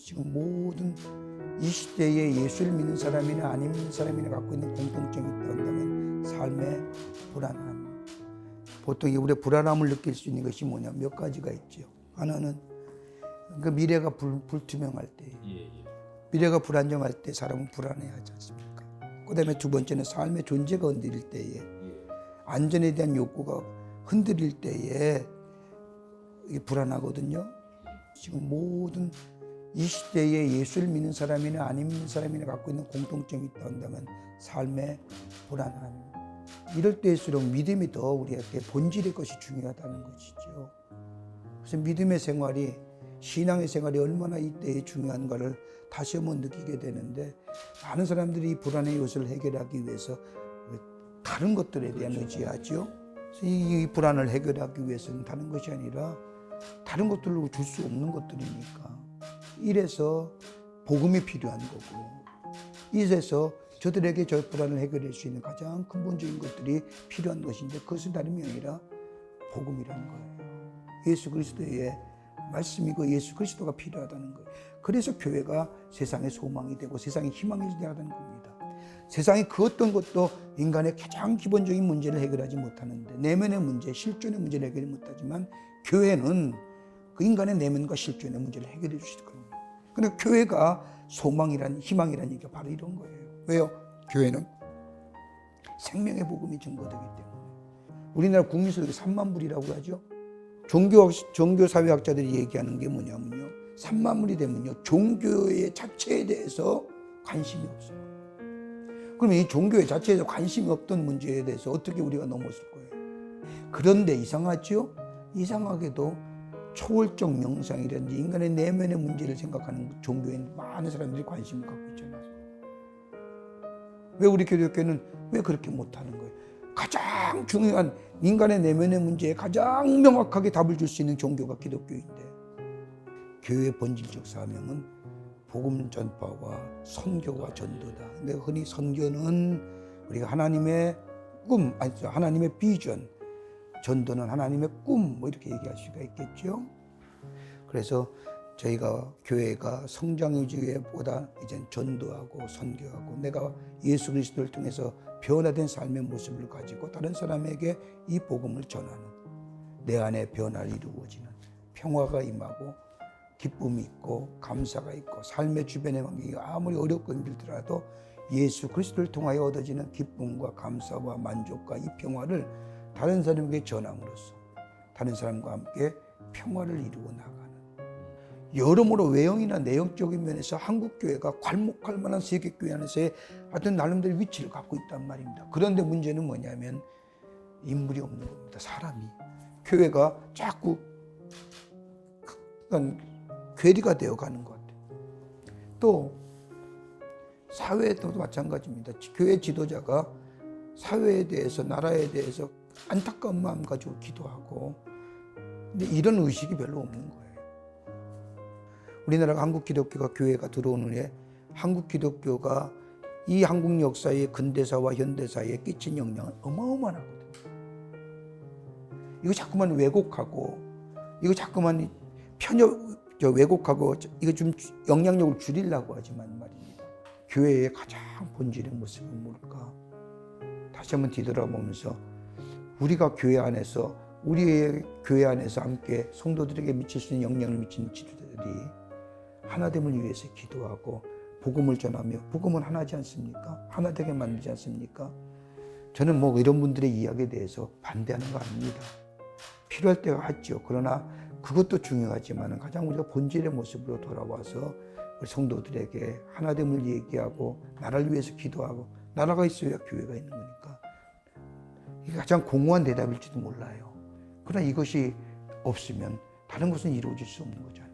지금 모든 이 시대에 예수를 믿는 사람이나 안 믿는 사람이나 갖고 있는 공통점이 있다 한다면 삶의 불안함. 보통 우리의 불안함을 느낄 수 있는 것이 뭐냐, 몇 가지가 있죠. 하나는 그 미래가 불투명할 때, 미래가 불안정할 때 사람은 불안해하지 않습니까? 그 다음에 두 번째는 삶의 존재가 흔들릴 때에, 안전에 대한 욕구가 흔들릴 때에 이게 불안하거든요. 지금 모든 이 시대에 예수를 믿는 사람이나 안 믿는 사람이나 갖고 있는 공통점이 있다 한다면 삶의 불안함. 이럴 때일수록 믿음이 더 우리에게 본질의 것이 중요하다는 것이죠. 그래서 믿음의 생활이, 신앙의 생활이 얼마나 이때에 중요한가를 다시 한번 느끼게 되는데, 많은 사람들이 이 불안의 요소를 해결하기 위해서 다른 것들에 대한 의지하죠. 그래서 이 불안을 해결하기 위해서는 다른 것이 아니라 다른 것들로 줄 수 없는 것들이니까, 이래서 복음이 필요한 거고, 이래서 저들에게 저 불안을 해결할 수 있는 가장 근본적인 것들이 필요한 것인데, 그것은 다름이 아니라 복음이라는 거예요. 예수 그리스도의 말씀이고 예수 그리스도가 필요하다는 거예요. 그래서 교회가 세상의 소망이 되고 세상의 희망이 되어야하는 겁니다. 세상의 그 어떤 것도 인간의 가장 기본적인 문제를 해결하지 못하는데, 내면의 문제, 실존의 문제를 해결 못하지만 교회는 그 인간의 내면과 실존의 문제를 해결해 주실 겁니다. 그러니까 교회가 소망이란, 희망이란 얘기가 바로 이런 거예요. 왜요? 교회는 생명의 복음이 증거되기 때문에. 우리나라 국민소득이 3만 불이라고 하죠. 종교사회학자들이 얘기하는 게 뭐냐면요, 3만 불이 되면요, 종교의 자체에 대해서 관심이 없어요. 그러면 이 종교의 자체에서 관심이 없던 문제에 대해서 어떻게 우리가 넘었을 거예요? 그런데 이상하죠? 이상하게도 초월적 명상이라든지 인간의 내면의 문제를 생각하는 종교에 많은 사람들이 관심을 갖고 있잖아요. 왜 우리 기독교는 왜 그렇게 못하는 거예요? 가장 중요한 인간의 내면의 문제에 가장 명확하게 답을 줄 수 있는 종교가 기독교인데, 교회의 본질적 사명은 복음 전파와 선교와 전도다. 근데 흔히 선교는 우리가 하나님의 꿈, 아니죠, 하나님의 비전, 전도는 하나님의 꿈, 뭐 이렇게 얘기할 수가 있겠죠. 그래서 저희가 교회가 성장 위주보다 이제 전도하고 선교하고, 내가 예수 그리스도를 통해서 변화된 삶의 모습을 가지고 다른 사람에게 이 복음을 전하는, 내 안에 변화를 이루어지는 평화가 임하고 기쁨이 있고 감사가 있고, 삶의 주변의 환경이 아무리 어렵고 힘들더라도 예수 그리스도를 통하여 얻어지는 기쁨과 감사와 만족과 이 평화를 다른 사람에게 전함으로써 다른 사람과 함께 평화를 이루어 나가는, 여러모로 외형이나 내용적인 면에서 한국교회가 괄목할 만한 세계교회 안에서의 어떤 나름대로 위치를 갖고 있단 말입니다. 그런데 문제는 뭐냐면 인물이 없는 겁니다. 사람이. 교회가 자꾸 괴리가 되어가는 것 같아요. 또 사회에도 마찬가지입니다. 교회 지도자가 사회에 대해서, 나라에 대해서 안타까운 마음 가지고 기도하고, 근데 이런 의식이 별로 없는 거예요. 우리나라가 한국 기독교가 교회가 들어온 후에 한국 기독교가 이 한국 역사의 근대사와 현대사에 끼친 영향은 어마어마하거든요. 이거 자꾸만 왜곡하고, 이거 자꾸만 왜곡하고, 이거 좀 영향력을 줄이려고 하지만 말입니다. 교회의 가장 본질의 모습은 뭘까? 다시 한번 뒤돌아보면서 우리가 교회 안에서, 우리의 교회 안에서 함께 성도들에게 미칠 수 있는 영향을 미치는 지도자들이 하나됨을 위해서 기도하고 복음을 전하며, 복음은 하나지 않습니까? 하나 되게 만들지 않습니까? 저는 뭐 이런 분들의 이야기에 대해서 반대하는 거 아닙니다. 필요할 때가 하죠. 그러나 그것도 중요하지만 가장 우리가 본질의 모습으로 돌아와서 우리 성도들에게 하나됨을 얘기하고 나라를 위해서 기도하고, 나라가 있어야 교회가 있는 거니까 이게 가장 공허한 대답일지도 몰라요. 그러나 이것이 없으면 다른 것은 이루어질 수 없는 거잖아요.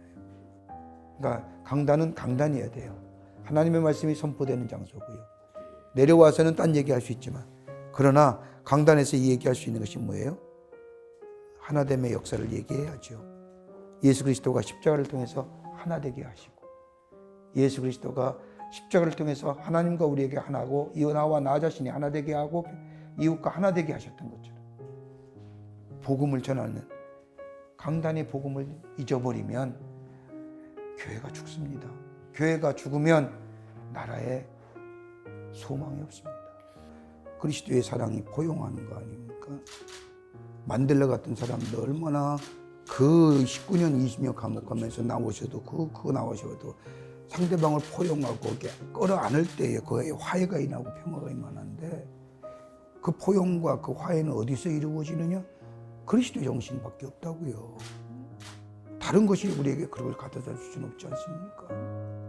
그러니까 강단은 강단이어야 돼요. 하나님의 말씀이 선포되는 장소고요. 내려와서는 딴 얘기할 수 있지만, 그러나 강단에서 이 얘기할 수 있는 것이 뭐예요? 하나됨의 역사를 얘기해야죠. 예수 그리스도가 십자가를 통해서 하나 되게 하시고, 예수 그리스도가 십자가를 통해서 하나님과 우리에게 하나고, 나와 나 자신이 하나 되게 하고 이웃과 하나 되게 하셨던 것처럼, 복음을 전하는 강단의 복음을 잊어버리면 교회가 죽습니다. 교회가 죽으면 나라에 소망이 없습니다. 그리스도의 사랑이 포용하는 거 아닙니까? 만델라 같은 사람도 얼마나 그 19년 20년 감옥 가면서 나오셔도 그거 나오셔도 상대방을 포용하고 끌어안을 때에 그의 화해가 일어나고 평화가 임하는데 그 포용과 그 화해는 어디서 이루어지느냐? 그리스도 정신밖에 없다고요. 다른 것이 우리에게 그걸 갖다 줄 수는 없지 않습니까?